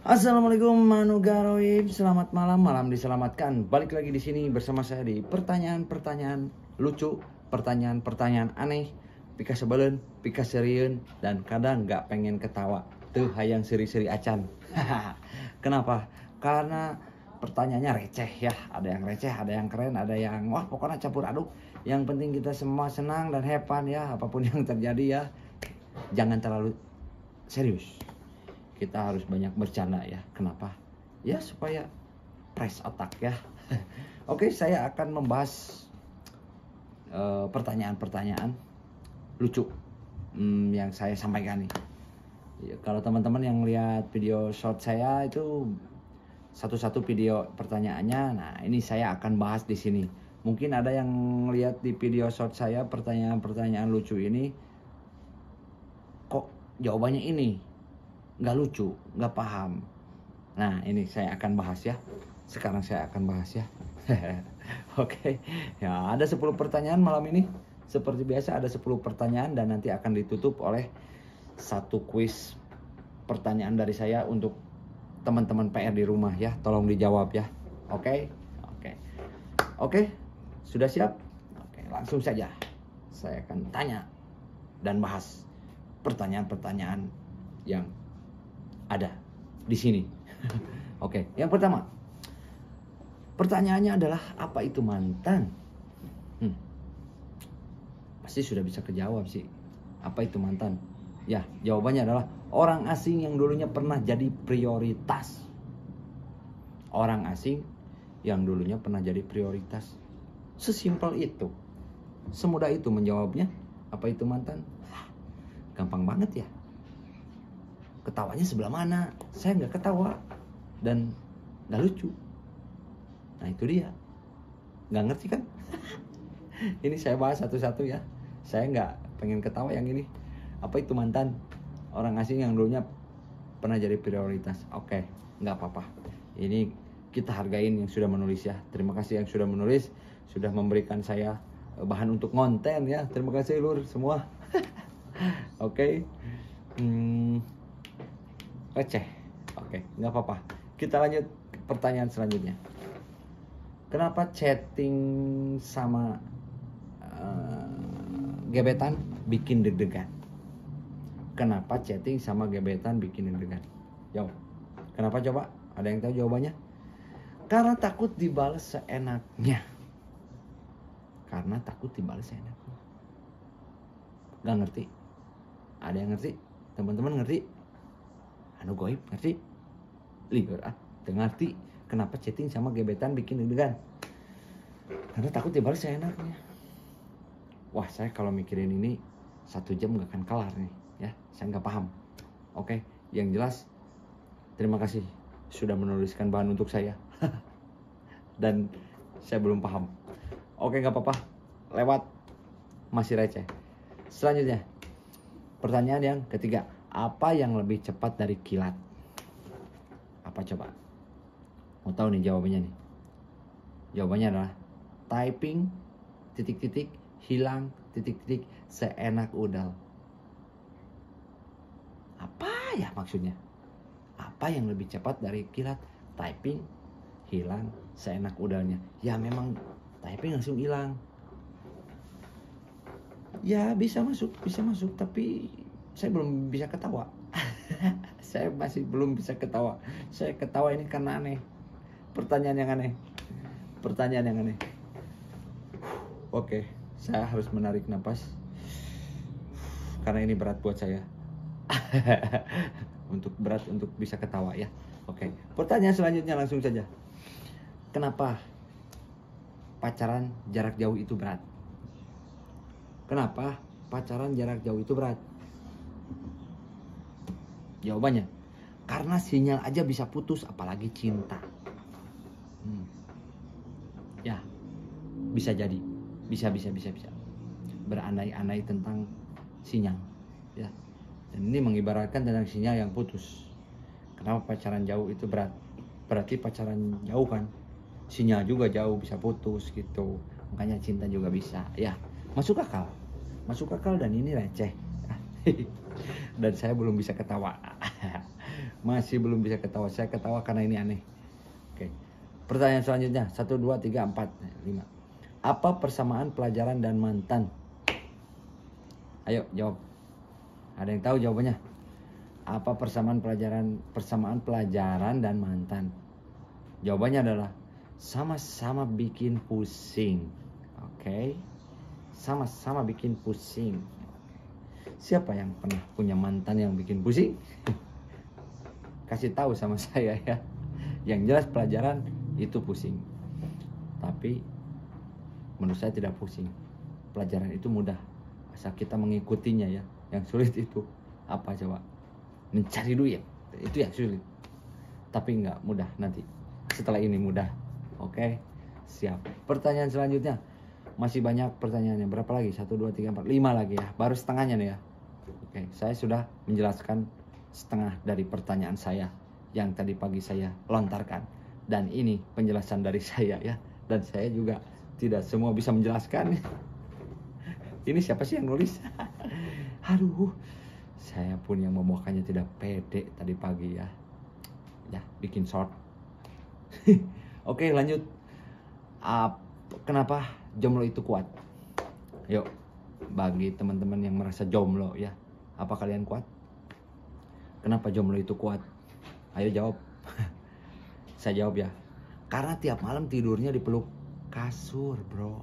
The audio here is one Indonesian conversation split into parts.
Assalamualaikum Manugaroib, selamat malam, malam diselamatkan. Balik lagi di sini bersama saya di pertanyaan-pertanyaan lucu, pertanyaan-pertanyaan aneh, pika sebelen, pika serieun, dan kadang nggak pengen ketawa. Tuh hayang seri-seri acan. Kenapa? Karena pertanyaannya receh ya. Ada yang receh, ada yang keren, ada yang wah pokoknya campur aduk. Yang penting kita semua senang dan happy ya, apapun yang terjadi ya. Jangan terlalu serius. Kita harus banyak bercanda ya. Kenapa? Ya supaya fresh otak ya. Oke, saya akan membahas pertanyaan-pertanyaan lucu yang saya sampaikan nih. Ya, kalau teman-teman yang lihat video short saya itu satu-satu video pertanyaannya, nah ini saya akan bahas di sini. Mungkin ada yang lihat di video short saya pertanyaan-pertanyaan lucu ini, kok jawabannya ini nggak lucu, nggak paham. Nah ini saya akan bahas ya. Sekarang saya akan bahas ya. Oke. Ya ada 10 pertanyaan malam ini. Seperti biasa ada 10 pertanyaan dan nanti akan ditutup oleh satu kuis pertanyaan dari saya untuk teman-teman PR di rumah ya. Tolong dijawab ya. Oke. Oke. Sudah siap? Oke, langsung saja. Saya akan tanya dan bahas pertanyaan-pertanyaan yang ada di sini. Oke, yang pertama. Pertanyaannya adalah apa itu mantan? Pasti sudah bisa kejawab sih. Apa itu mantan? Ya, jawabannya adalah orang asing yang dulunya pernah jadi prioritas. Orang asing yang dulunya pernah jadi prioritas. Sesimpel itu. Semudah itu menjawabnya. Apa itu mantan? Gampang banget ya. Ketawanya sebelah mana? Saya nggak ketawa dan nggak lucu. Nah itu dia, nggak ngerti kan? Ini saya bahas satu-satu ya. Saya nggak pengen ketawa yang ini. Apa itu mantan? Orang asing yang dulunya pernah jadi prioritas. Oke, nggak apa-apa. Ini kita hargain yang sudah menulis ya. Terima kasih yang sudah menulis, sudah memberikan saya bahan untuk konten ya. Terima kasih lur semua. Oke. Receh. Oke, nggak apa-apa. Kita lanjut ke pertanyaan selanjutnya. Kenapa chatting sama gebetan bikin deg-degan? Kenapa chatting sama gebetan bikin deg-degan? Jawab. Kenapa coba? Ada yang tahu jawabannya? Karena takut dibalas seenaknya. Karena takut dibalas seenaknya. Gak ngerti? Ada yang ngerti? Teman-teman ngerti? Anu goib ngerti? Ligur ngerti kenapa chatting sama gebetan bikin deg-degan? Karena takut dibalas seenaknya. Wah saya kalau mikirin ini 1 jam gak akan kelar nih ya. Saya gak paham. Oke, yang jelas terima kasih sudah menuliskan bahan untuk saya. Dan saya belum paham. Oke gak apa-apa, lewat. Masih receh. Selanjutnya pertanyaan yang ketiga. Apa yang lebih cepat dari kilat? Apa coba? Mau tahu nih jawabannya nih? Jawabannya adalah typing titik-titik hilang titik-titik seenak udal. Apa ya maksudnya? Apa yang lebih cepat dari kilat? Typing hilang seenak udalnya. Ya memang typing langsung hilang. Ya bisa masuk tapi saya belum bisa ketawa. Saya masih belum bisa ketawa. Saya ketawa ini karena aneh. Pertanyaan yang aneh. Oke, saya harus menarik napas karena ini berat buat saya. Berat untuk bisa ketawa ya. Oke, pertanyaan selanjutnya langsung saja. Kenapa pacaran jarak jauh itu berat? Kenapa pacaran jarak jauh itu berat? Jawabannya, karena sinyal aja bisa putus, apalagi cinta. Ya, bisa jadi, bisa. Berandai-andai tentang sinyal, ya. Dan ini mengibaratkan tentang sinyal yang putus. Kenapa pacaran jauh itu berat? Berarti pacaran jauh kan, sinyal juga jauh bisa putus gitu. Makanya cinta juga bisa, ya. Masuk akal dan ini receh. Dan saya belum bisa ketawa. Masih belum bisa ketawa. Saya ketawa karena ini aneh. Oke. Pertanyaan selanjutnya. 1, 2, 3, 4, 5. Apa persamaan pelajaran dan mantan? Ayo jawab. Ada yang tahu jawabannya? Apa persamaan pelajaran dan mantan? Jawabannya adalah sama-sama bikin pusing. Oke. Sama-sama bikin pusing. Siapa yang pernah punya mantan yang bikin pusing? Kasih tahu sama saya ya. Yang jelas pelajaran itu pusing. Tapi menurut saya tidak pusing. Pelajaran itu mudah asal kita mengikutinya ya. Yang sulit itu apa coba? Mencari duit. Itu yang sulit. Tapi enggak mudah nanti. Setelah ini mudah. Oke. Siap. Pertanyaan selanjutnya. Masih banyak pertanyaannya. Berapa lagi? 1, 2, 3, 4, 5 lagi ya. Baru setengahnya nih ya. Oke, saya sudah menjelaskan setengah dari pertanyaan saya yang tadi pagi saya lontarkan. Dan ini penjelasan dari saya ya. Dan saya juga tidak semua bisa menjelaskan. Ini siapa sih yang nulis? Aduh, saya pun yang membawakannya tidak pede tadi pagi ya. Ya, bikin short. Oke, lanjut. Kenapa jomblo itu kuat? Yuk, bagi teman-teman yang merasa jomblo ya, apa kalian kuat? Kenapa jomblo itu kuat? Ayo jawab. Saya jawab ya. Karena tiap malam tidurnya dipeluk kasur, bro.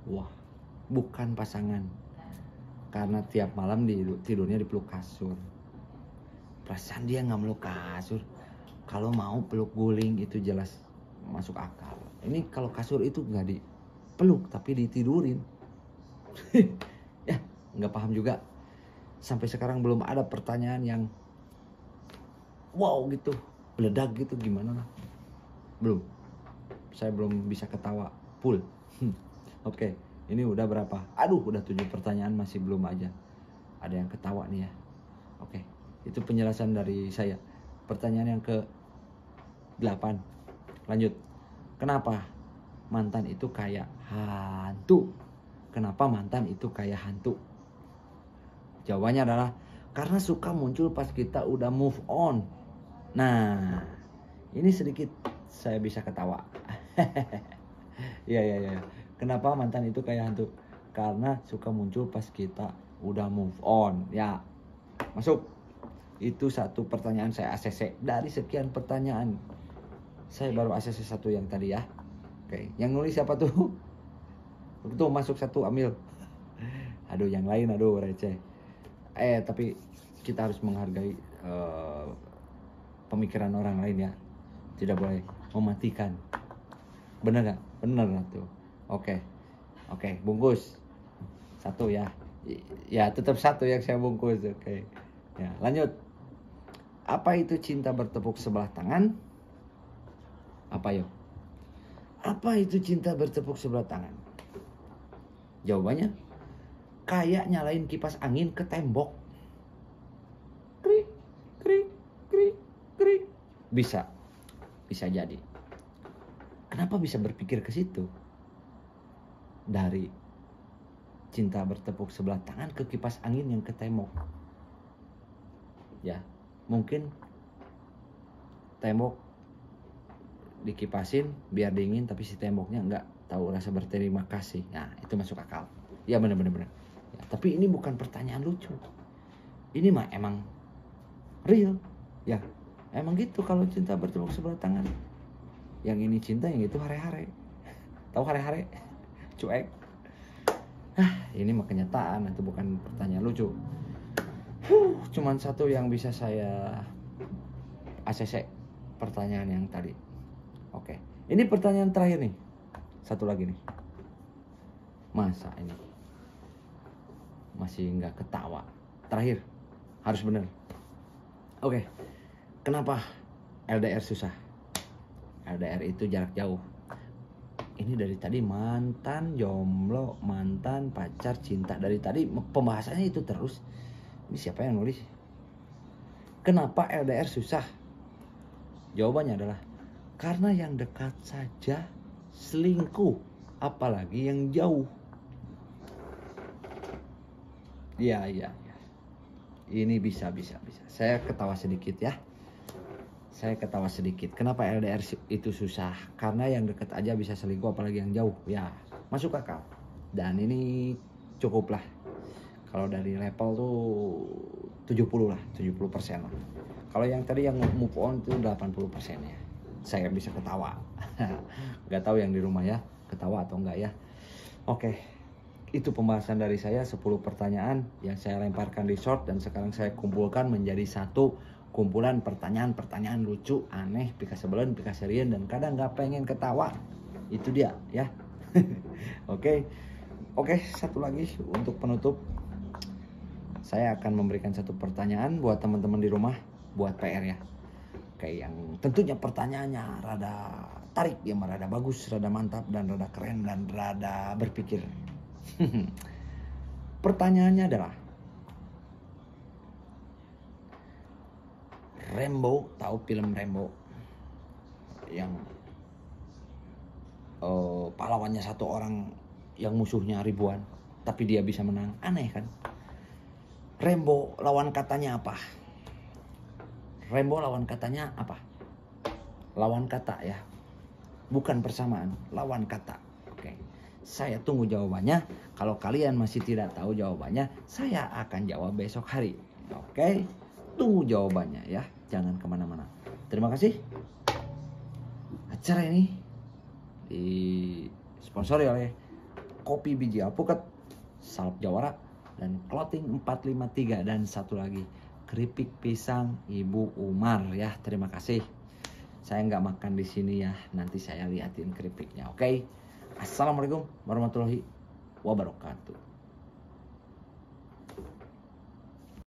Wah, bukan pasangan. Karena tiap malam tidurnya dipeluk kasur. Perasaan dia nggak meluk kasur. Kalau mau peluk guling itu jelas masuk akal. Ini kalau kasur itu nggak dipeluk tapi ditidurin. Ya, nggak paham juga. Sampai sekarang belum ada pertanyaan yang wow gitu, meledak gitu, gimana lah. Belum. Saya belum bisa ketawa full. Oke, ini udah berapa? Aduh, udah 7 pertanyaan masih belum aja. Ada yang ketawa nih ya. Oke, itu penjelasan dari saya. Pertanyaan yang ke-8. Lanjut. Kenapa mantan itu kayak hantu? Kenapa mantan itu kayak hantu? Jawabannya adalah karena suka muncul pas kita udah move on. Nah, ini sedikit saya bisa ketawa. Ya. Kenapa mantan itu kayak hantu? Karena suka muncul pas kita udah move on. Ya, masuk. Itu satu pertanyaan saya ACC. Dari sekian pertanyaan, saya baru ACC satu yang tadi ya. Oke, yang nulis siapa tuh? Tuh masuk satu, ambil. Aduh, yang lain aduh receh. Tapi kita harus menghargai pemikiran orang lain ya. Tidak boleh mematikan. Bener gak? Bener tuh. Oke, bungkus. Satu ya. Ya, tetap satu yang saya bungkus. Oke. Ya, lanjut. Apa itu cinta bertepuk sebelah tangan? Apa yuk? Apa itu cinta bertepuk sebelah tangan? Jawabannya kayak nyalain kipas angin ke tembok. Krik, krik, krik, krik. Bisa jadi. Kenapa bisa berpikir ke situ? Dari cinta bertepuk sebelah tangan ke kipas angin yang ke tembok. Ya, mungkin tembok dikipasin biar dingin, tapi si temboknya nggak tahu rasa berterima kasih. Nah, itu masuk akal. Ya, bener. Ya, tapi ini bukan pertanyaan lucu. Ini mah emang real. Ya, emang gitu kalau cinta bertepuk sebelah tangan. Yang ini cinta, yang itu hare-hare. Tahu hare-hare? Cuek. Ini mah kenyataan, itu bukan pertanyaan lucu. Cuman satu yang bisa saya ACC pertanyaan yang tadi. Oke, ini pertanyaan terakhir nih. Satu lagi nih. Masa ini masih nggak ketawa? Terakhir, harus bener. Oke, kenapa LDR susah? LDR itu jarak jauh. Ini dari tadi mantan, jomblo, mantan, pacar, cinta. Dari tadi pembahasannya itu terus. Ini siapa yang nulis? Kenapa LDR susah? Jawabannya adalah karena yang dekat saja selingkuh, apalagi yang jauh. Ya. Ini bisa. Saya ketawa sedikit ya. Saya ketawa sedikit. Kenapa LDR itu susah? Karena yang dekat aja bisa selingkuh, apalagi yang jauh. Ya, masuk akal. Dan ini cukup lah. Kalau dari level tuh 70 lah, 70% lah. Kalau yang tadi yang move on itu 80% ya. Saya bisa ketawa. Gak tahu yang di rumah ya, ketawa atau enggak ya. Oke, itu pembahasan dari saya, 10 pertanyaan yang saya lemparkan di short dan sekarang saya kumpulkan menjadi satu kumpulan pertanyaan-pertanyaan lucu, aneh, pika sebelen, pika serian, dan kadang nggak pengen ketawa. Itu dia ya. Oke, satu lagi untuk penutup. Saya akan memberikan satu pertanyaan buat teman-teman di rumah, buat PR ya. Oke, yang tentunya pertanyaannya rada tarik, ya, rada bagus, rada mantap, dan rada keren, dan rada berpikir. Pertanyaannya adalah, Rambo, tahu film Rambo yang pahlawannya satu orang yang musuhnya ribuan tapi dia bisa menang? Aneh kan? Rambo lawan katanya apa? Rambo lawan katanya apa? Lawan kata ya, bukan persamaan, lawan kata. Oke, saya tunggu jawabannya. Kalau kalian masih tidak tahu jawabannya, saya akan jawab besok hari. Oke, tunggu jawabannya ya. Jangan kemana-mana. Terima kasih. Acara ini disponsori oleh Kopi Biji Alpukat, Salep Jawara, dan Clothing 453, dan satu lagi keripik pisang Ibu Umar ya. Terima kasih. Saya nggak makan di sini ya. Nanti saya liatin keripiknya. Oke. Assalamualaikum warahmatullahi wabarakatuh.